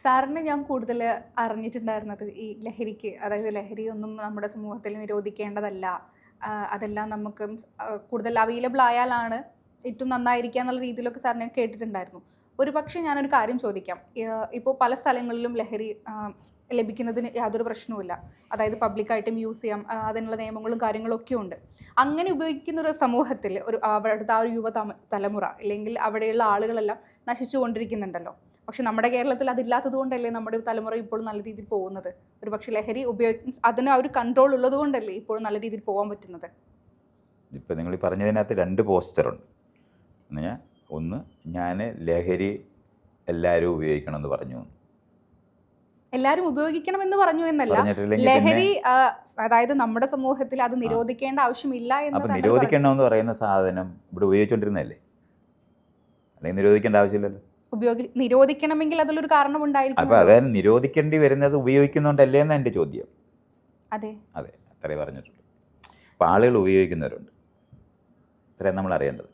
സാറിന് ഞാൻ കൂടുതൽ അറിഞ്ഞിട്ടുണ്ടായിരുന്നത് ഈ ലഹരിക്ക്, അതായത് ലഹരി ഒന്നും നമ്മുടെ സമൂഹത്തിൽ നിരോധിക്കേണ്ടതല്ല. അതെല്ലാം നമുക്ക് കൂടുതൽ അവൈലബിൾ ആയാലാണ് ഏറ്റവും നന്നായിരിക്കുക എന്നുള്ള രീതിയിലൊക്കെ സാറിനെ കേട്ടിട്ടുണ്ടായിരുന്നു. ഒരു പക്ഷേ ഞാനൊരു കാര്യം ചോദിക്കാം. ഇപ്പോൾ പല സ്ഥലങ്ങളിലും ലഹരി ലഭിക്കുന്നതിന് യാതൊരു പ്രശ്നവുമില്ല. അതായത് പബ്ലിക്കായിട്ടും യൂസ് ചെയ്യാം. അതിനുള്ള നിയമങ്ങളും കാര്യങ്ങളും ഒക്കെ ഉണ്ട്. അങ്ങനെ ഉപയോഗിക്കുന്ന ഒരു സമൂഹത്തിൽ അവിടുത്തെ ആ ഒരു തലമുറ അല്ലെങ്കിൽ അവിടെയുള്ള ആളുകളെല്ലാം നശിച്ചുകൊണ്ടിരിക്കുന്നുണ്ടല്ലോ. പക്ഷെ നമ്മുടെ കേരളത്തിൽ അതില്ലാത്തത് കൊണ്ടല്ലേ നമ്മുടെ തലമുറ ഇപ്പോഴും നല്ല രീതിയിൽ പോകുന്നത്. ഒരു പക്ഷേ ലഹരി അതിന് ആ ഒരു കൺട്രോൾ ഉള്ളത് കൊണ്ടല്ലേ ഇപ്പോഴും നല്ല രീതിയിൽ പോകാൻ പറ്റുന്നത്. ഇപ്പോൾ നിങ്ങൾ പറഞ്ഞതിനകത്ത് 2 പോസ്ചറുണ്ട്. എന്നാൽ ഒന്ന്, ഞാൻ ലഹരി എല്ലാവരും ഉപയോഗിക്കണമെന്ന് പറഞ്ഞു, എല്ലാവരും ഉപയോഗിക്കണമെന്ന് പറഞ്ഞു എന്നല്ല, പറഞ്ഞിട്ടില്ലെങ്കിൽ ലഹരി അതായത് നമ്മുടെ സമൂഹത്തിൽ അത് നിരോധിക്കേണ്ട ആവശ്യമില്ല എന്ന്. അപ്പം നിരോധിക്കണമെന്ന് പറയുന്ന സാധനം ഇവിടെ ഉപയോഗിച്ചുകൊണ്ടിരുന്നല്ലേ, അല്ലെങ്കിൽ നിരോധിക്കേണ്ട ആവശ്യമില്ലല്ലോ. നിരോധിക്കണമെങ്കിൽ അതിലൊരു കാരണം ഉണ്ടായിരിക്കും. അപ്പോൾ അതായത് നിരോധിക്കേണ്ടി വരുന്നത് ഉപയോഗിക്കുന്നുണ്ടല്ലേ എന്ന് എൻ്റെ ചോദ്യം. അതെ അതെ, അത്രേ പറഞ്ഞിട്ടുള്ളൂ. അപ്പോൾ ആളുകൾ ഉപയോഗിക്കുന്നവരുണ്ട്, ഇത്രയും നമ്മൾ അറിയേണ്ടത്.